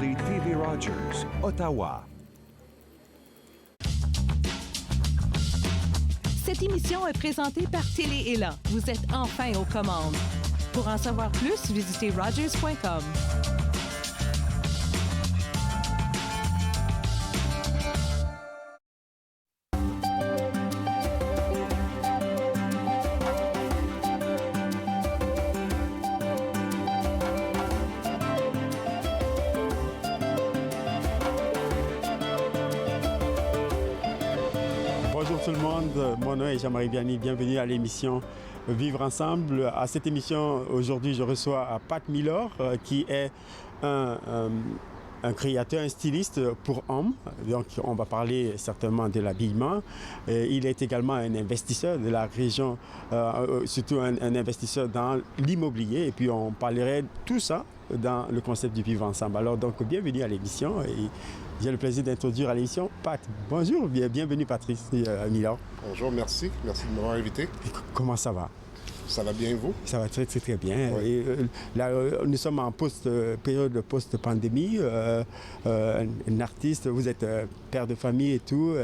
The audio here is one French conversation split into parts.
les TV Rogers, Ottawa. Cette émission est présentée par Télé-Élan. Vous êtes enfin aux commandes. Pour en savoir plus, visitez rogers.com. Bonjour tout le monde, mon nom est Jean-Marie Vianney, bienvenue à l'émission Vivre Ensemble. À cette émission, aujourd'hui, je reçois Pat Miller, qui est un créateur, un styliste pour hommes. Donc, on va parler certainement de l'habillement. Il est également un investisseur de la région, surtout un investisseur dans l'immobilier. Et puis, on parlerait de tout ça dans le concept du Vivre Ensemble. Alors, donc, bienvenue à l'émission. Et j'ai le plaisir d'introduire à l'émission Pat. Bonjour, bienvenue Patrice Miller. Bonjour, merci. Merci de m'avoir invité. Comment ça va? Ça va bien, vous? Ça va très, très, très bien. Oui. Et, là, nous sommes en période de post-pandémie. Un artiste, vous êtes père de famille et tout,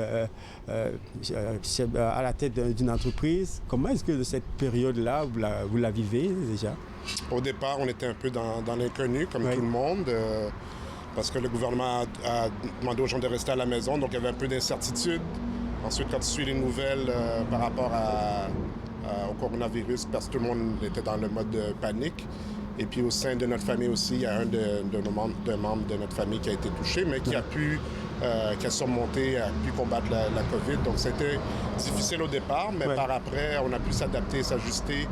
à la tête d'une entreprise. Comment est-ce que cette période-là, vous la vivez déjà? Au départ, on était un peu dans l'inconnu, comme tout le monde, parce que le gouvernement a demandé aux gens de rester à la maison, donc il y avait un peu d'incertitude. Ensuite, quand tu suis les nouvelles par rapport au coronavirus, parce que tout le monde était dans le mode de panique. Et puis au sein de notre famille aussi, il y a un de nos membres de notre famille qui a été touché, mais qui a surmonté, a pu combattre la COVID. Donc c'était difficile au départ, mais par après, on a pu s'adapter, s'ajuster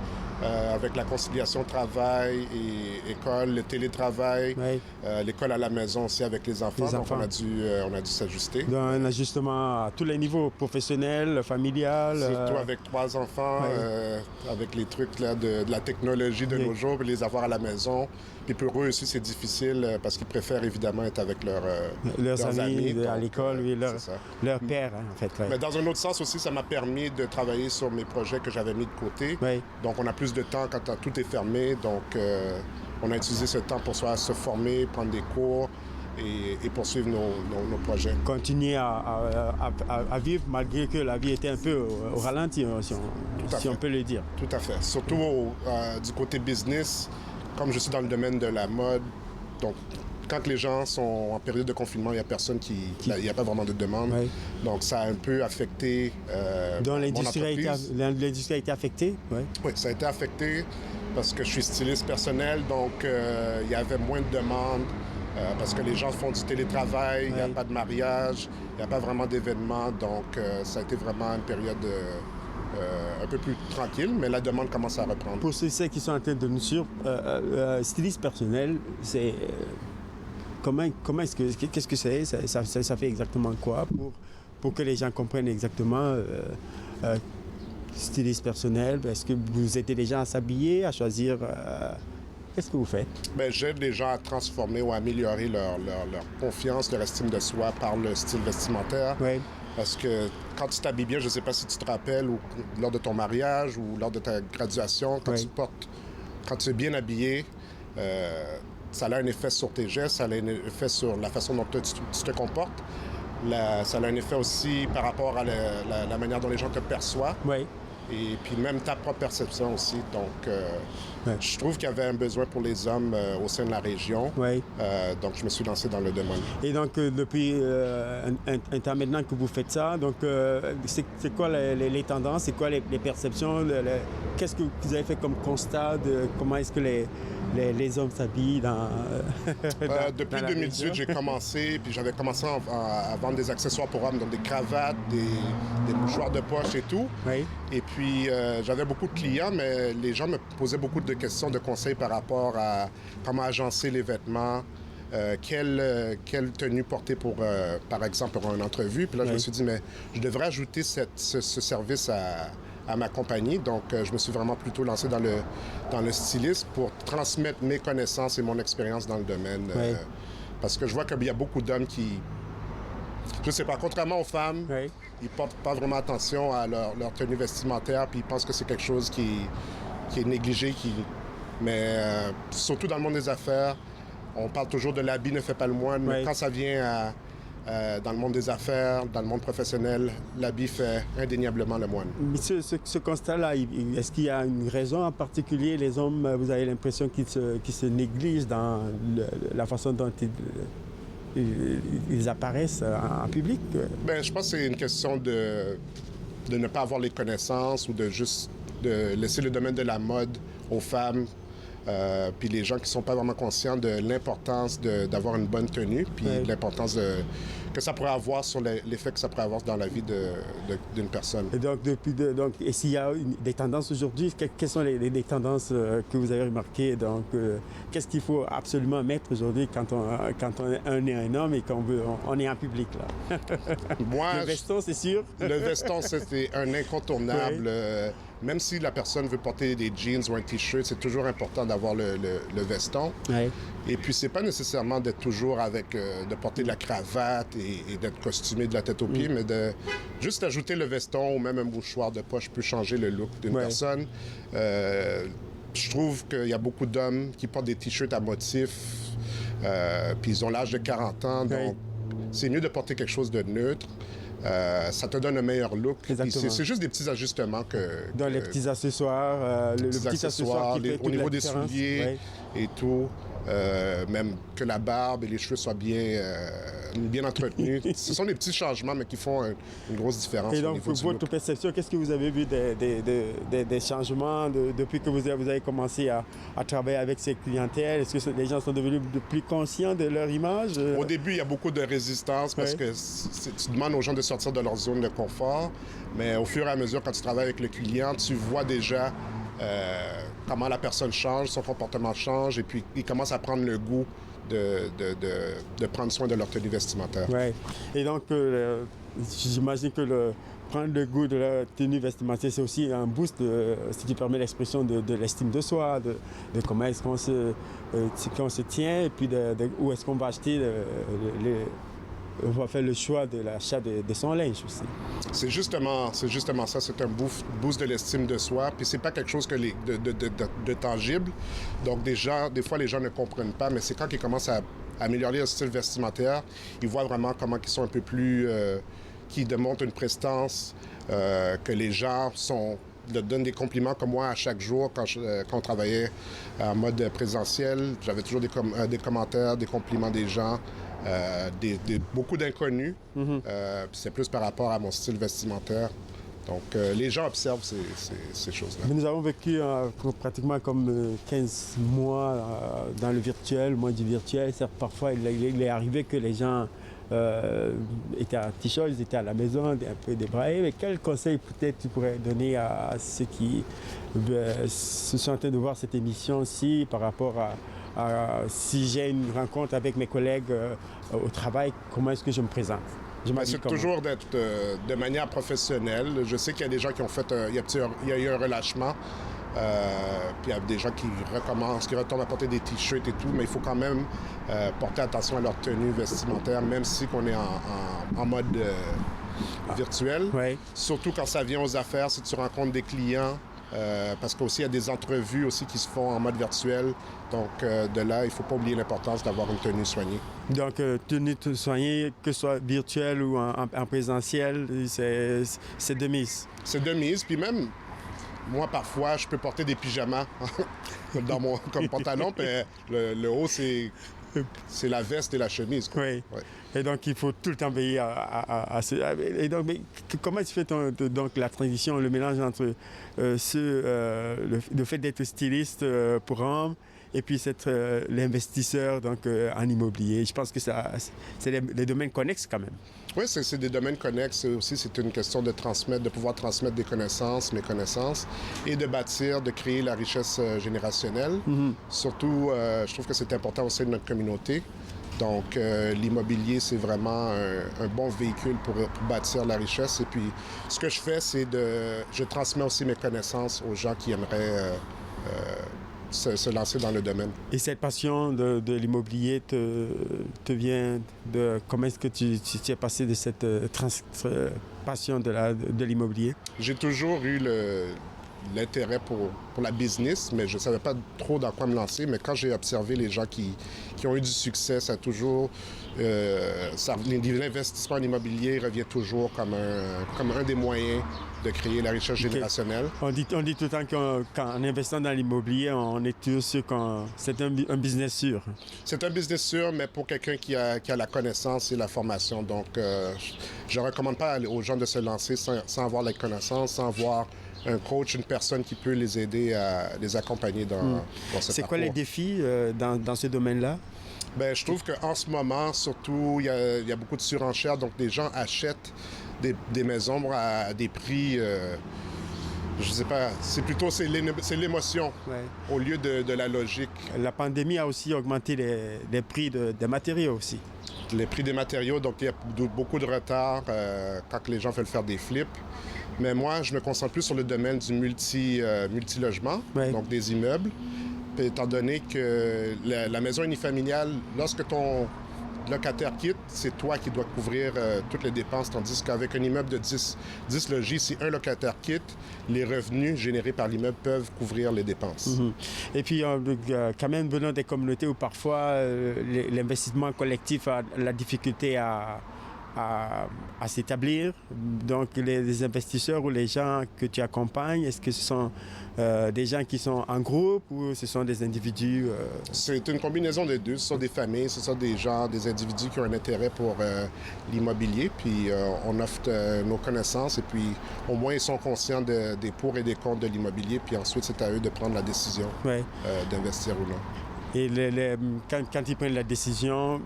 avec la conciliation travail et école, le télétravail, l'école à la maison aussi avec les enfants. Donc on a dû s'ajuster. Donc un ajustement à tous les niveaux, professionnel, familial. Surtout avec 3 enfants, avec les trucs là, de la technologie de nos jours, les avoir à la maison. Et pour eux aussi, c'est difficile parce qu'ils préfèrent évidemment être avec leurs amis à l'école, leur père, en fait. Mais dans un autre sens aussi, ça m'a permis de travailler sur mes projets que j'avais mis de côté. Donc, on a plus de temps quand tout est fermé. Donc, on a utilisé ce temps pour se former, prendre des cours et poursuivre nos projets. Continuer à vivre malgré que la vie était un peu au ralenti, si on peut le dire. Tout à fait. Surtout du côté business. Comme je suis dans le domaine de la mode, donc quand les gens sont en période de confinement, il n'y a personne il n'y a pas vraiment de demande. Donc ça a un peu affecté donc l'industrie a été affectée? Oui, ça a été affecté parce que je suis styliste personnel, donc il y avait moins de demandes parce que les gens font du télétravail, il n'y a pas de mariage, il n'y a pas vraiment d'événements, donc ça a été vraiment une période un peu plus tranquille, mais la demande commence à reprendre. Pour ceux qui sont en train de nous suivre, styliste personnel, c'est qu'est-ce que c'est? Ça fait exactement quoi pour que les gens comprennent exactement styliste personnel? Est-ce que vous aidez les gens à s'habiller, à choisir? Qu'est-ce que vous faites? J'aide les gens à transformer ou à améliorer leur confiance, leur estime de soi par le style vestimentaire. Parce que quand tu t'habilles bien, je ne sais pas si tu te rappelles, ou lors de ton mariage ou lors de ta graduation, quand tu es bien habillé, ça a un effet sur tes gestes, ça a un effet sur la façon dont tu te comportes. Ça a un effet aussi par rapport à la manière dont les gens te perçoivent. Et puis même ta propre perception aussi. Donc, je trouve qu'il y avait un besoin pour les hommes au sein de la région. Donc, je me suis lancé dans le domaine. Et donc, depuis un temps maintenant que vous faites ça, donc c'est quoi les tendances? C'est quoi les perceptions? Qu'est-ce que vous avez fait comme constat de comment est-ce que les hommes s'habillent depuis 2018, j'ai commencé, puis j'avais commencé à vendre des accessoires pour hommes, donc des cravates, des mouchoirs de poche et tout. Et puis, j'avais beaucoup de clients, mais les gens me posaient beaucoup de questions, de conseils par rapport à comment agencer les vêtements, quelle tenue porter pour, par exemple, pour une entrevue. Puis là, je me suis dit, mais je devrais ajouter ce service à ma compagnie. Donc, je me suis vraiment plutôt lancé dans le stylisme pour transmettre mes connaissances et mon expérience dans le domaine. Parce que je vois qu'il y a beaucoup d'hommes qui... Je sais pas, contrairement aux femmes, ils portent pas vraiment attention à leur tenue vestimentaire, puis ils pensent que c'est quelque chose qui est négligé. Mais surtout dans le monde des affaires, On parle toujours de l'habit ne fait pas le moine, mais quand ça vient dans le monde des affaires, dans le monde professionnel, l'habit fait indéniablement le moine. Mais ce constat-là, est-ce qu'il y a une raison en particulier? Les hommes, vous avez l'impression qu'ils se négligent dans la façon dont ils apparaissent en public? Bien, je pense que c'est une question de ne pas avoir les connaissances ou de laisser le domaine de la mode aux femmes. Puis les gens qui ne sont pas vraiment conscients de l'importance d'avoir une bonne tenue, puis de l'importance que ça pourrait avoir sur l'effet que ça pourrait avoir dans la vie d'une personne. Et donc, et s'il y a des tendances aujourd'hui, quelles sont les tendances que vous avez remarquées? Donc, qu'est-ce qu'il faut absolument mettre aujourd'hui quand on est un homme et qu'on est en public, là? Moi, le veston, c'est sûr? Le veston, c'est un incontournable. Oui. Même si la personne veut porter des jeans ou un T-shirt, c'est toujours important d'avoir le veston. Oui. Et puis, c'est pas nécessairement d'être toujours de porter de la cravate et d'être costumé de la tête aux pieds, mais de juste ajouter le veston ou même un mouchoir de poche peut changer le look d'une personne. Je trouve qu'il y a beaucoup d'hommes qui portent des T-shirts à motifs, puis ils ont l'âge de 40 ans, donc c'est mieux de porter quelque chose de neutre. Ça te donne un meilleur look. C'est juste des petits ajustements dans les petits accessoires, le petit accessoire qui fait au niveau des souliers et tout. Même que la barbe et les cheveux soient bien entretenus. Ce sont des petits changements, mais qui font une grosse différence. Et donc, votre perception, qu'est-ce que vous avez vu des changements depuis que vous avez commencé à travailler avec ces clientèles? Est-ce que les gens sont devenus plus conscients de leur image? Au début, il y a beaucoup de résistance parce que tu demandes aux gens de sortir de leur zone de confort. Mais au fur et à mesure, quand tu travailles avec le client, tu vois déjà comment la personne change, son comportement change, et puis ils commencent à prendre le goût de prendre soin de leur tenue vestimentaire. Oui. Et donc, j'imagine que prendre le goût de la tenue vestimentaire, c'est aussi un boost, si tu permets l'expression, de l'estime de soi, de comment est-ce qu'on se tient, et puis où est-ce qu'on va acheter on va faire le choix de l'achat de son linge aussi. C'est justement ça, c'est un boost de l'estime de soi, puis c'est pas quelque chose de tangible. Donc des fois, les gens ne comprennent pas, mais c'est quand ils commencent à améliorer leur style vestimentaire, ils voient vraiment comment ils sont un peu plus... qui démontrent une prestance, que les gens donnent des compliments comme moi à chaque jour quand on travaillait en mode présentiel. J'avais toujours des commentaires, des compliments des gens. Beaucoup d'inconnus. C'est plus par rapport à mon style vestimentaire. Donc, les gens observent ces choses-là. Mais nous avons vécu pratiquement comme 15 mois dans le virtuel, mois du virtuel. Parfois, il est arrivé que les gens étaient en t-shirt, ils étaient à la maison, un peu débraillés. Mais quel conseil peut-être tu pourrais donner à ceux qui se sont en train de voir cette émission-ci par rapport à si j'ai une rencontre avec mes collègues au travail, comment est-ce que je me présente? C'est toujours d'être de manière professionnelle. Je sais qu'il y a des gens qui ont fait... Il y a eu un relâchement. Puis il y a des gens qui retournent à porter des t-shirts et tout, mais il faut quand même porter attention à leur tenue vestimentaire, même si on est en mode virtuel. Oui. Surtout quand ça vient aux affaires, si tu rencontres des clients. Parce qu'aussi, il y a des entrevues aussi qui se font en mode virtuel. Donc, de là, il ne faut pas oublier l'importance d'avoir une tenue soignée. Donc, tenue soignée, que ce soit virtuelle ou en présentiel, c'est de mise. C'est de mise. Puis même, moi, parfois, je peux porter des pyjamas comme pantalon. Puis le haut, c'est la veste et la chemise. Quoi. Oui. Ouais. Et donc, il faut tout le temps veiller à ce... Et donc, mais comment tu fais donc la transition, le mélange entre le fait d'être styliste pour hommes et puis l'investisseur donc, en immobilier? Je pense que c'est les domaines connexes quand même. Oui, c'est des domaines connexes. Aussi, c'est une question de pouvoir transmettre mes connaissances, et de bâtir, de créer la richesse générationnelle. Mm-hmm. Surtout, je trouve que c'est important aussi de notre communauté. Donc, l'immobilier, c'est vraiment un bon véhicule pour bâtir la richesse. Et puis, ce que je fais, je transmets aussi mes connaissances aux gens qui aimeraient se lancer dans le domaine. Et cette passion de l'immobilier te vient de... Comment est-ce que tu es passé de cette passion de l'immobilier? J'ai toujours eu l'intérêt pour la business, mais je ne savais pas trop dans quoi me lancer. Mais quand j'ai observé les gens qui ont eu du succès, ça a toujours... l'investissement en immobilier revient toujours comme un des moyens de créer la richesse générationnelle. On dit tout le temps qu'en investissant dans l'immobilier, on est toujours sûr que c'est un business sûr. C'est un business sûr, mais pour quelqu'un qui a la connaissance et la formation. Donc, je ne recommande pas aux gens de se lancer sans avoir la connaissance, sans avoir un coach, une personne qui peut les aider à les accompagner dans ce parcours. C'est quoi les défis dans ce domaine-là? Bien, je trouve qu'en ce moment, surtout, il y a beaucoup de surenchères. Donc, des gens achètent des maisons à des prix, je ne sais pas, c'est l'émotion au lieu de la logique. La pandémie a aussi augmenté les prix des matériaux aussi. Les prix des matériaux, donc il y a beaucoup de retard quand les gens veulent faire des flips. Mais moi, je me concentre plus sur le domaine du multilogement, donc des immeubles. Puis, étant donné que la maison unifamiliale, lorsque ton locataire quitte, c'est toi qui dois couvrir toutes les dépenses, tandis qu'avec un immeuble de 10 logis, si un locataire quitte, les revenus générés par l'immeuble peuvent couvrir les dépenses. Et puis, quand même, venant des communautés où parfois l'investissement collectif a la difficulté à s'établir. Donc, les investisseurs ou les gens que tu accompagnes, est-ce que ce sont des gens qui sont en groupe ou ce sont des individus? C'est une combinaison des deux. Ce sont des familles, ce sont des gens, des individus qui ont un intérêt pour l'immobilier. Puis, on offre nos connaissances et puis, au moins, ils sont conscients des pour et des contre de l'immobilier. Puis ensuite, c'est à eux de prendre la décision d'investir ou non. Et quand ils prennent la décision,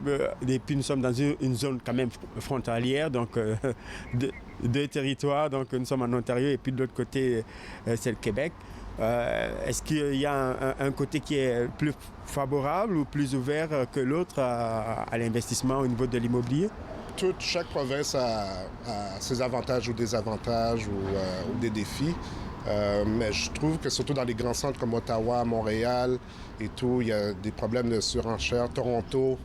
et puis nous sommes dans une zone quand même frontalière, donc deux territoires, donc nous sommes en Ontario et puis de l'autre côté, c'est le Québec. Est-ce qu'il y a un côté qui est plus favorable ou plus ouvert que l'autre à l'investissement au niveau de l'immobilier? Chaque province a ses avantages ou désavantages ou des défis. Mais je trouve que surtout dans les grands centres comme Ottawa, Montréal et tout, il y a des problèmes de surenchère. Toronto,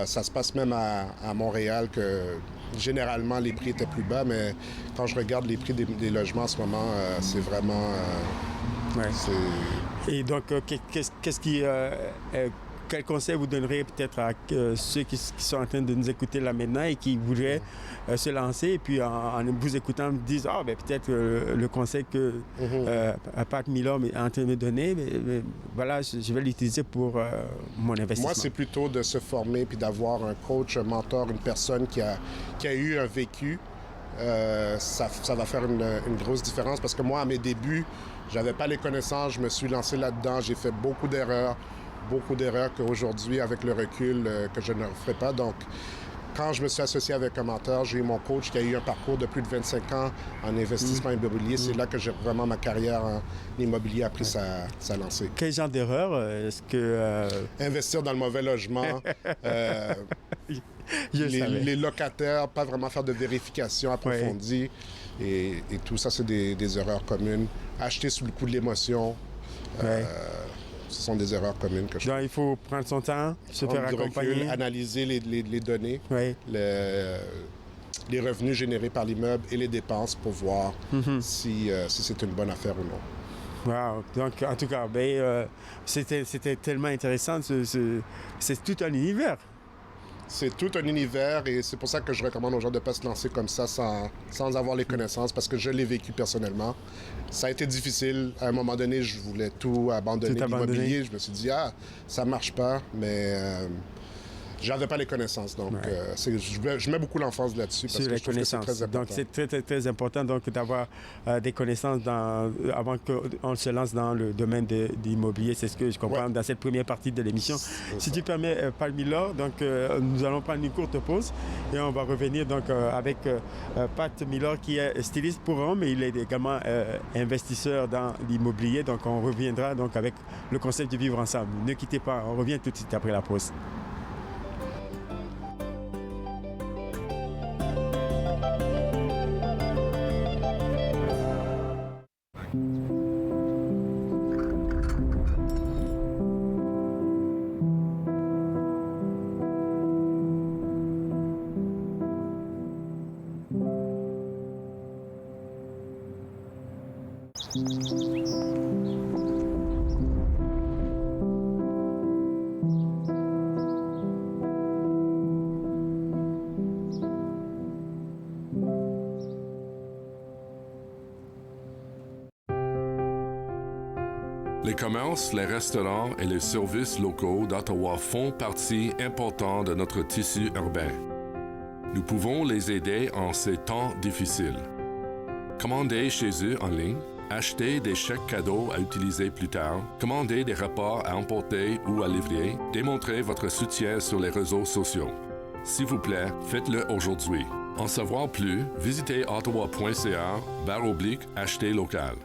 ça se passe même à Montréal que généralement les prix étaient plus bas, mais quand je regarde les prix des logements en ce moment, c'est vraiment... Et donc, qu'est-ce qui... quel conseil vous donnerez peut-être à ceux qui sont en train de nous écouter là maintenant et qui voudraient se lancer et puis en vous écoutant me disent peut-être le conseil que Pat Miller est en train de me donner, mais voilà, je vais l'utiliser pour mon investissement. Moi, c'est plutôt de se former puis d'avoir un coach, un mentor, une personne qui a eu un vécu. Ça va faire une grosse différence parce que moi, à mes débuts, j'avais pas les connaissances, je me suis lancé là-dedans, j'ai fait beaucoup d'erreurs qu'aujourd'hui, avec le recul, que je ne referai pas. Donc, quand je me suis associé avec un mentor, j'ai eu mon coach qui a eu un parcours de plus de 25 ans en investissement immobilier. C'est là que j'ai vraiment ma carrière en immobilier a pris sa lancée. Quel genre d'erreur est-ce que... Investir dans le mauvais logement, les locataires, pas vraiment faire de vérification approfondie. Et tout ça, c'est des erreurs communes. Acheter sous le coup de l'émotion. Ce sont des erreurs communes que je fais. Donc, il faut prendre son temps, se faire accompagner. Recul, analyser les données, les revenus générés par l'immeuble et les dépenses pour voir si c'est une bonne affaire ou non. Wow. Donc, en tout cas, c'était tellement intéressant. C'est tout un univers. C'est tout un univers et c'est pour ça que je recommande aux gens de ne pas se lancer comme ça sans avoir les connaissances parce que je l'ai vécu personnellement. Ça a été difficile. À un moment donné, je voulais tout abandonner l'immobilier. Je me suis dit, ça marche pas, mais j'avais pas les connaisses. Donc, je mets beaucoup l'emphase là-dessus parce que je trouve que c'est très important. Donc, c'est très, très, très important d'avoir des connaissances avant qu'on se lance dans le domaine de l'immobilier. C'est ce que je comprends dans cette première partie de l'émission. Si tu permets, Pat Miller, donc, nous allons prendre une courte pause et on va revenir donc, avec Pat Miller qui est styliste pour hommes, mais il est également investisseur dans l'immobilier. Donc, on reviendra donc, avec le concept de vivre ensemble. Ne quittez pas, on revient tout de suite après la pause. Les commerces, les restaurants et les services locaux d'Ottawa font partie importante de notre tissu urbain. Nous pouvons les aider en ces temps difficiles. Commandez chez eux en ligne, achetez des chèques cadeaux à utiliser plus tard, commandez des repas à emporter ou à livrer, démontrez votre soutien sur les réseaux sociaux. S'il vous plaît, faites-le aujourd'hui. En savoir plus, visitez ottawa.ca/acheter local.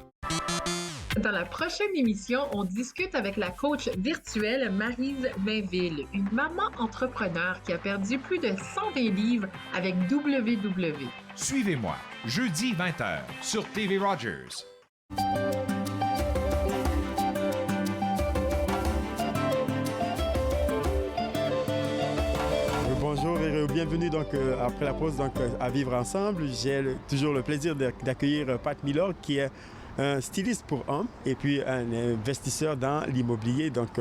Dans la prochaine émission, on discute avec la coach virtuelle Maryse Mainville, une maman entrepreneur qui a perdu plus de 120 livres avec WW. Suivez-moi, jeudi 20h sur TV Rogers. Bonjour et bienvenue donc après la pause à Vivre Ensemble. J'ai toujours le plaisir d'accueillir Pat Miller qui est un styliste pour hommes et puis un investisseur dans l'immobilier. Donc,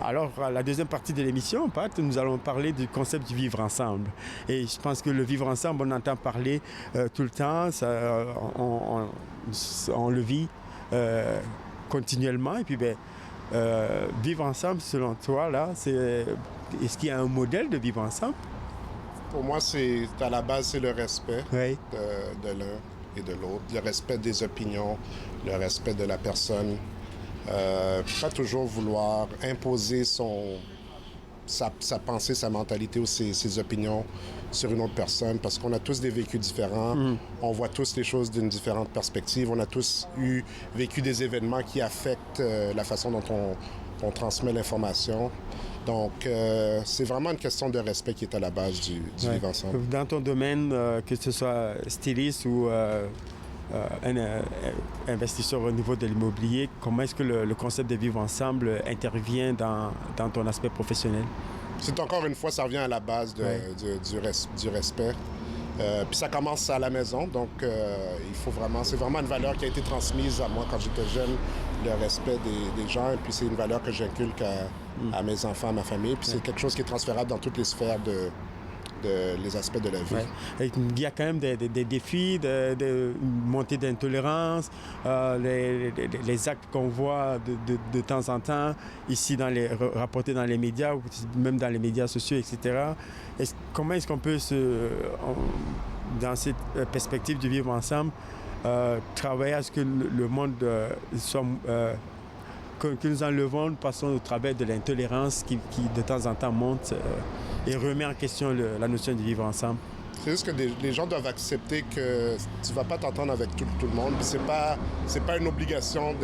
alors, à la deuxième partie de l'émission, Pat, nous allons parler du concept du vivre ensemble. Et je pense que le vivre ensemble, on entend parler tout le temps, ça, on le vit continuellement. Et puis, vivre ensemble, selon toi, là, est-ce qu'il y a un modèle de vivre ensemble? Pour moi, à la base, c'est le respect oui. de l'un et de l'autre, le respect des opinions, le respect de la personne. Pas toujours vouloir imposer sa pensée, sa mentalité ou ses opinions sur une autre personne, parce qu'on a tous des vécus différents, on voit tous les choses d'une différente perspective, on a tous vécu des événements qui affectent la façon dont on transmet l'information. Donc, c'est vraiment une question de respect qui est à la base du vivre ensemble. Dans ton domaine, que ce soit styliste ou un investisseur au niveau de l'immobilier, comment est-ce que le concept de vivre ensemble intervient dans ton aspect professionnel? C'est encore une fois, ça revient à la base du respect. Puis ça commence à la maison, donc c'est vraiment une valeur qui a été transmise à moi quand j'étais jeune, le respect des gens, et puis c'est une valeur que j'inculque à mes enfants, à ma famille, puis c'est quelque chose qui est transférable dans toutes les sphères les aspects de la vie. Ouais. Il y a quand même des défis de montée d'intolérance, les actes qu'on voit de temps en temps, ici rapportés dans les médias, ou même dans les médias sociaux, etc. Comment est-ce qu'on peut, dans cette perspective du vivre ensemble, travailler à ce que le monde soit... que nous enlevons, passons au travers de l'intolérance qui de temps en temps monte et remet en question la notion de vivre ensemble. C'est juste que les gens doivent accepter que tu ne vas pas t'entendre avec tout le monde. Puis c'est pas une obligation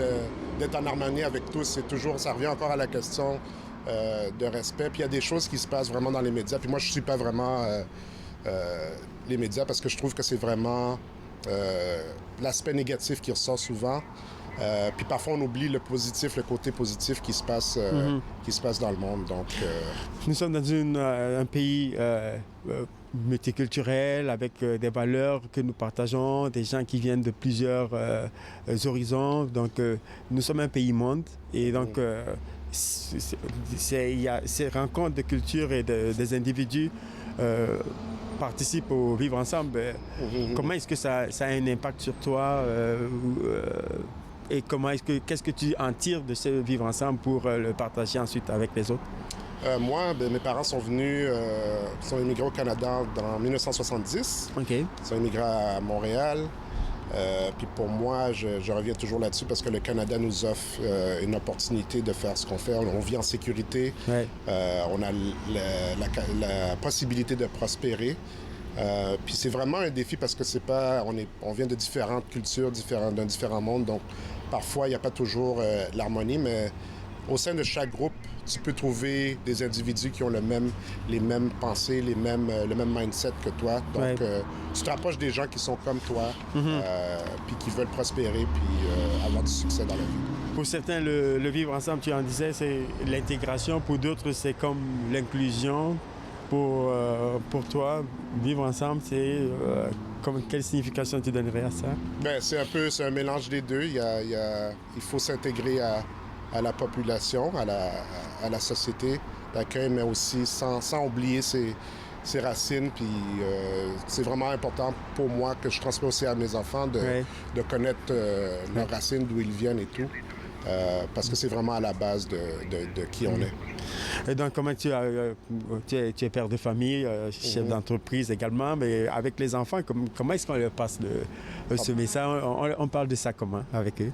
d'être en harmonie avec tous. Ça revient encore à la question de respect. Puis il y a des choses qui se passent vraiment dans les médias. Puis moi, je ne suis pas vraiment les médias parce que je trouve que c'est vraiment l'aspect négatif qui ressort souvent. Puis parfois, on oublie le côté positif qui se passe dans le monde. Donc, nous sommes dans un pays multiculturel avec des valeurs que nous partageons, des gens qui viennent de plusieurs horizons. Donc, nous sommes un pays monde. Et donc, il y a ces rencontres de culture et des individus participent au vivre ensemble. Comment est-ce que ça a un impact sur toi et qu'est-ce que tu en tires de ce vivre ensemble pour le partager ensuite avec les autres? Moi, mes parents sont immigrés au Canada en 1970. OK. Ils sont immigrés à Montréal. Puis pour moi, je reviens toujours là-dessus parce que le Canada nous offre une opportunité de faire ce qu'on fait. On vit en sécurité. Ouais. On a la possibilité de prospérer. Puis c'est vraiment un défi parce que on vient de différentes cultures, d'un différent monde. Donc parfois, il n'y a pas toujours l'harmonie, mais au sein de chaque groupe, tu peux trouver des individus qui ont les mêmes pensées, le même mindset que toi. Donc, tu te rapproches des gens qui sont comme toi, puis qui veulent prospérer, puis avoir du succès dans la vie. Pour certains, le vivre ensemble, tu en disais, c'est l'intégration. Pour d'autres, c'est comme l'inclusion. pour toi, vivre ensemble, quelle signification tu donnerais à ça? Ben, c'est un mélange des deux. Il faut s'intégrer à la population, à la société d'accueil, mais aussi sans oublier ses racines. Puis c'est vraiment important pour moi que je transmets aussi à mes enfants de connaître leurs racines, d'où ils viennent et tout. Parce que c'est vraiment à la base de qui on est. Et donc, comment tu es père de famille, chef d'entreprise également, mais avec les enfants, comment est-ce qu'on leur passe ce message? On parle de ça comment avec eux?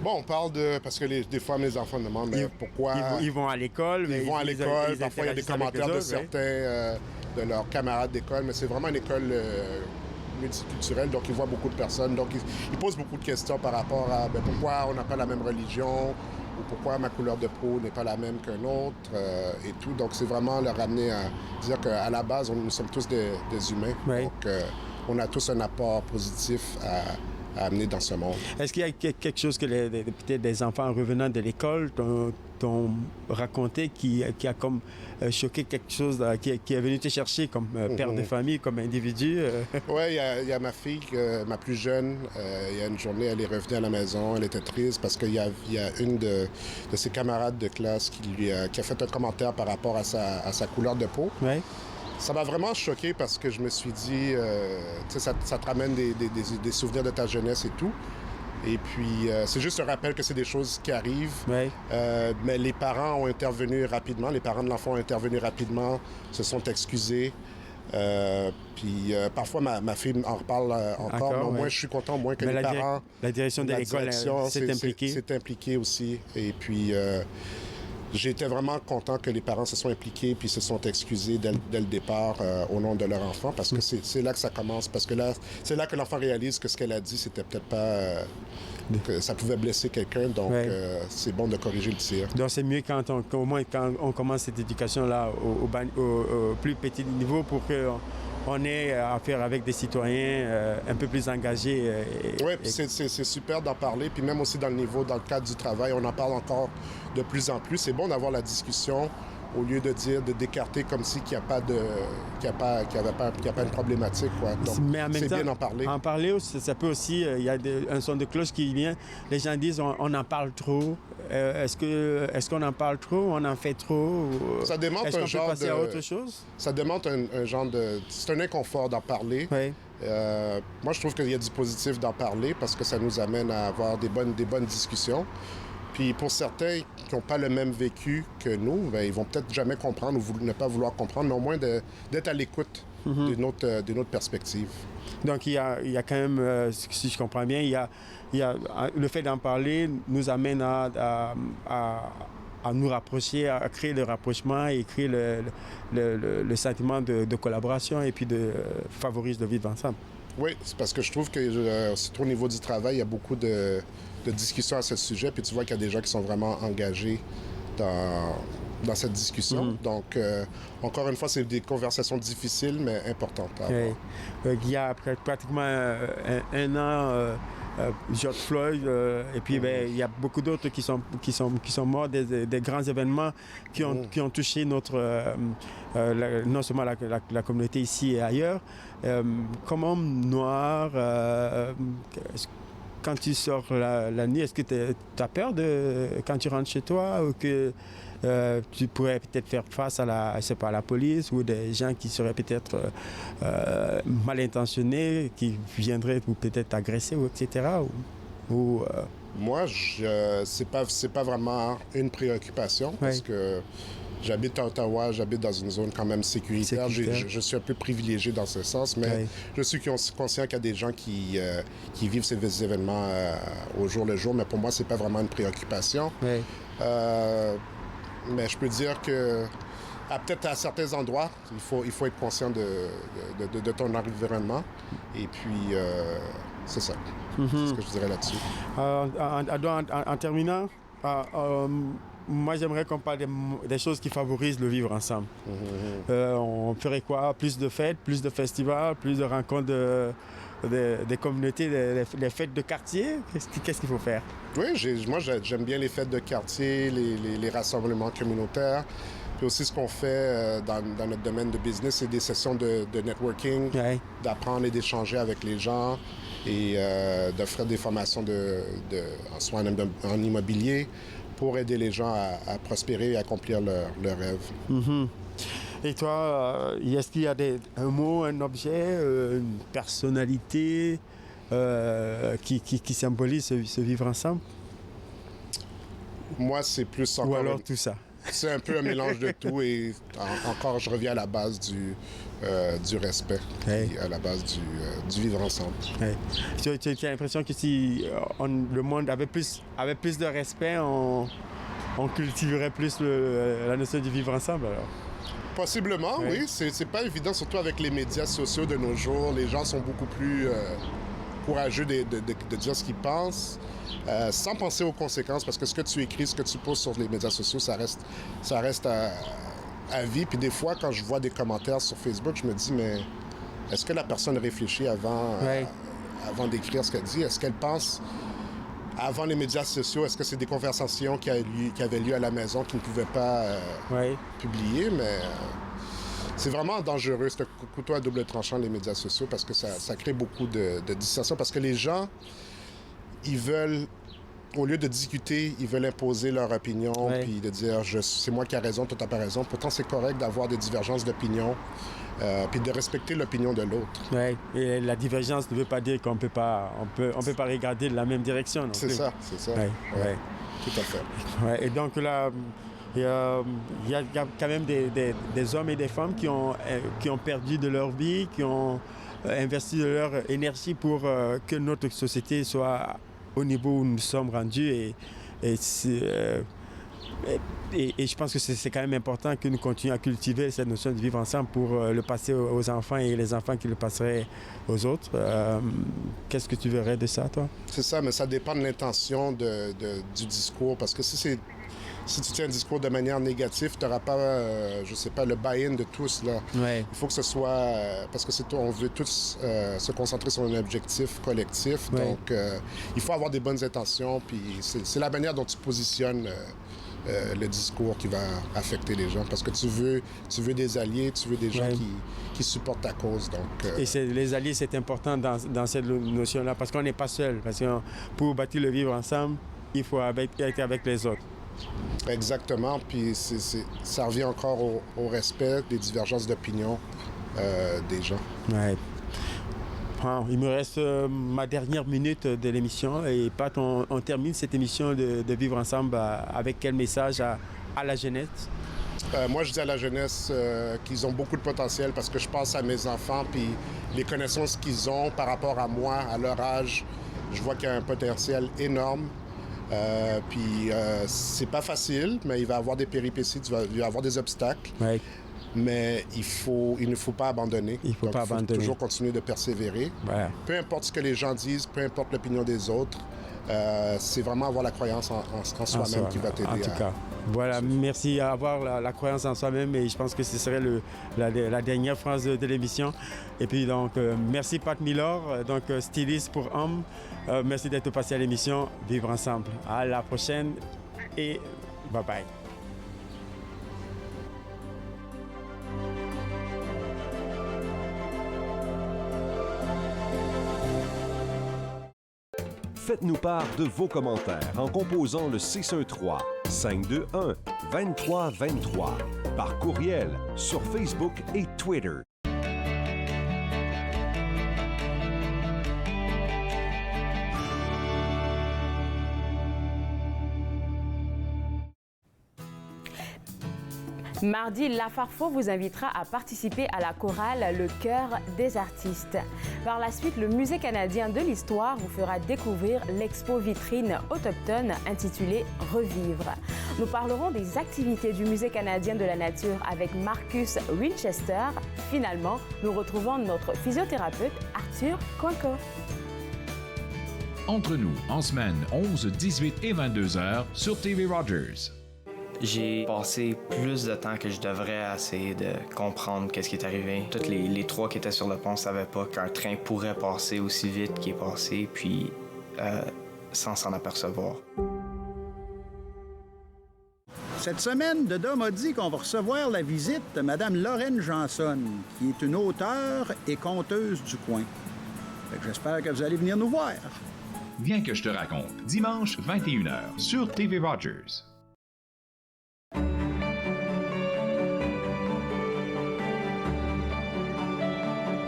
Bon, on parle parce que des fois, mes enfants me demandent pourquoi... Ils vont à l'école. Ils vont à l'école. Parfois, il y a des commentaires de certains de leurs camarades d'école, mais c'est vraiment une école multiculturelle, donc ils voient beaucoup de personnes. Donc, ils posent beaucoup de questions par rapport à pourquoi on n'a pas la même religion ou pourquoi ma couleur de peau n'est pas la même qu'un autre et tout. Donc, c'est vraiment leur ramener à dire qu'à la base, nous sommes tous des humains. Oui. Donc, on a tous un apport positif à amener dans ce monde. Est-ce qu'il y a quelque chose que peut-être des enfants revenant de l'école t'ont raconté qui a comme choqué quelque chose, qui est venu te chercher comme père de famille, comme individu? Oui, il y a ma fille, ma plus jeune, il y a une journée, elle est revenue à la maison, elle était triste parce qu'il y a une de ses camarades de classe qui a fait un commentaire par rapport à sa couleur de peau. Oui. Ça m'a vraiment choqué parce que je me suis dit, ça te ramène des souvenirs de ta jeunesse et tout. Et puis, c'est juste un rappel que c'est des choses qui arrivent. Oui. Mais les parents ont intervenu rapidement. Les parents de l'enfant ont intervenu rapidement, se sont excusés. Puis parfois, ma fille en reparle encore. Mais au moins, je suis content au moins que les parents... La direction de l'école s'est impliquée. C'est impliqué aussi. Et puis... J'étais vraiment content que les parents se soient impliqués puis se sont excusés dès le départ au nom de leur enfant parce que c'est là que ça commence. Parce que là, c'est là que l'enfant réalise que ce qu'elle a dit, c'était peut-être pas... que ça pouvait blesser quelqu'un. Donc, c'est bon de corriger le tir. Donc, c'est mieux au moins quand on commence cette éducation-là au plus petit niveau pour qu'on ait affaire avec des citoyens un peu plus engagés. Oui, c'est super d'en parler. Puis même aussi dans le cadre du travail, on en parle encore de plus en plus. C'est bon d'avoir la discussion au lieu de d'écarter comme si qu'il n'y a pas une problématique. Quoi. Donc, c'est bien d'en parler. En parler, ça peut aussi, il y a un son de cloche qui vient. Les gens disent on en parle trop. Est-ce qu'on en parle trop? On en fait trop? Ça demande un genre peut passer à autre chose? Ça demande un genre de... C'est un inconfort d'en parler. Oui. Moi, je trouve qu'il y a du positif d'en parler parce que ça nous amène à avoir des bonnes discussions. Puis pour certains qui n'ont pas le même vécu que nous, ils vont peut-être jamais comprendre ou ne pas vouloir comprendre, mais au moins d'être à l'écoute d'une autre perspective. Donc il y a quand même, si je comprends bien, il y a le fait d'en parler nous amène à nous rapprocher, à créer le rapprochement et créer le sentiment de collaboration et puis favorise de vivre ensemble. Oui, c'est parce que je trouve que surtout au niveau du travail, il y a beaucoup de discussions à ce sujet, puis tu vois qu'il y a des gens qui sont vraiment engagés dans cette discussion. Donc, encore une fois, c'est des conversations difficiles, mais importantes à avoir. Il y a pratiquement un an, George Floyd, et puis il y a beaucoup d'autres qui sont morts, des grands événements qui ont touché non seulement la communauté ici et ailleurs. Comme homme noir, quand tu sors la nuit, est-ce que tu as peur quand tu rentres chez toi ou que tu pourrais peut-être faire face à la police ou des gens qui seraient peut-être mal intentionnés, qui viendraient peut-être agresser, etc. Moi, c'est pas vraiment une préoccupation parce que j'habite à Ottawa, j'habite dans une zone quand même sécuritaire. Je suis un peu privilégié dans ce sens, mais je suis conscient qu'il y a des gens qui vivent ces événements au jour le jour, mais pour moi, c'est pas vraiment une préoccupation. Mais je peux dire que peut-être à certains endroits, il faut être conscient de ton environnement. Et puis, c'est ça. C'est ce que je dirais là-dessus. En terminant, moi, j'aimerais qu'on parle des choses qui favorisent le vivre ensemble. On ferait quoi? Plus de fêtes, plus de festivals, plus de rencontres des communautés, les fêtes de quartier? Qu'est-ce qu'il faut faire? Oui, moi, j'aime bien les fêtes de quartier, les rassemblements communautaires. Puis aussi, ce qu'on fait dans notre domaine de business, c'est des sessions de networking, d'apprendre et d'échanger avec les gens et d'offrir des formations soit en immobilier pour aider les gens à prospérer et accomplir leurs rêves. Mm-hmm. Et toi, est-ce qu'il y a un mot, un objet, une personnalité qui symbolise ce vivre ensemble? Moi, c'est plus encore... Ou alors tout ça? C'est un peu un mélange de tout et encore, je reviens à la base du respect, à la base du vivre ensemble. Tu as l'impression que si le monde avait plus de respect, on cultiverait plus la notion du vivre ensemble alors? Possiblement, oui. C'est pas évident, surtout avec les médias sociaux de nos jours. Les gens sont beaucoup plus courageux de dire ce qu'ils pensent, sans penser aux conséquences, parce que ce que tu écris, ce que tu poses sur les médias sociaux, ça reste à vie. Puis des fois, quand je vois des commentaires sur Facebook, je me dis, mais est-ce que la personne réfléchit avant d'écrire ce qu'elle dit? Est-ce qu'elle pense avant les médias sociaux? Est-ce que c'est des conversations qui avaient lieu à la maison qui ne pouvaient pas publier? Mais c'est vraiment dangereux, c'est un couteau à double tranchant, les médias sociaux, parce que ça crée beaucoup de dissensions. Parce que les gens, ils veulent, au lieu de discuter, ils veulent imposer leur opinion, puis de dire c'est moi qui ai raison, toi t'as pas raison. Pourtant, c'est correct d'avoir des divergences d'opinion, puis de respecter l'opinion de l'autre. Oui, et la divergence ne veut pas dire qu'on peut pas regarder de la même direction. C'est ça. Ouais. Tout à fait. Ouais, et donc là, il y a quand même des hommes et des femmes qui ont perdu de leur vie, qui ont investi de leur énergie pour que notre société soit au niveau où nous sommes rendus. Et je pense que c'est quand même important que nous continuions à cultiver cette notion de vivre ensemble pour le passer aux enfants et les enfants qui le passeraient aux autres. Qu'est-ce que tu verrais de ça, toi? C'est ça, mais ça dépend de l'intention du discours. Parce que si tu tiens un discours de manière négative, tu n'auras pas, le buy-in de tous. Là. Ouais. Il faut que ce soit... parce que on veut tous se concentrer sur un objectif collectif. Ouais. Donc, il faut avoir des bonnes intentions. Puis c'est la manière dont tu positionnes le discours qui va affecter les gens. Parce que tu veux des alliés, tu veux des gens qui supportent ta cause. Donc, Et les alliés, c'est important dans cette notion-là. Parce qu'on n'est pas seul. Parce que pour bâtir le vivre ensemble, il faut être avec les autres. Exactement, puis ça revient encore au respect des divergences d'opinion des gens. Ouais. Bon, il me reste ma dernière minute de l'émission et Pat, on termine cette émission de Vivre ensemble avec quel message à la jeunesse? Moi, je dis à la jeunesse qu'ils ont beaucoup de potentiel parce que je pense à mes enfants, puis les connaissances qu'ils ont par rapport à moi, à leur âge, je vois qu'il y a un potentiel énorme. Puis c'est pas facile, mais il va y avoir des péripéties, il va y avoir des obstacles. Ouais. Mais il ne faut pas abandonner. Il faut toujours continuer de persévérer. Ouais. Peu importe ce que les gens disent, peu importe l'opinion des autres, c'est vraiment avoir la croyance en soi-même qui va t'aider. En tout cas, voilà, merci à avoir la croyance en soi-même et je pense que ce serait la dernière phrase de l'émission. Et puis donc, merci Pat Miller, donc styliste pour hommes. Merci d'être passé à l'émission Vivre ensemble. À la prochaine et bye bye. Faites-nous part de vos commentaires en composant le 613-521-2323 par courriel sur Facebook et Twitter. Mardi, La Farfo vous invitera à participer à la chorale Le Chœur des artistes. Par la suite, le Musée canadien de l'histoire vous fera découvrir l'expo vitrine autochtone intitulée Revivre. Nous parlerons des activités du Musée canadien de la nature avec Marcus Winchester. Finalement, nous retrouvons notre physiothérapeute Arthur Coinco. Entre nous, en semaine 11, 18 et 22 heures sur TV Rogers. J'ai passé plus de temps que je devrais à essayer de comprendre qu'est-ce qui est arrivé. Tous les trois qui étaient sur le pont ne savaient pas qu'un train pourrait passer aussi vite qu'il est passé, puis sans s'en apercevoir. Cette semaine, Deda m'a dit qu'on va recevoir la visite de Mme Lorraine Janson, qui est une auteure et conteuse du coin. Fait que j'espère que vous allez venir nous voir. Viens que je te raconte, dimanche 21h sur TV Rogers.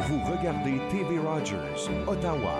Vous regardez TV Rogers, Ottawa.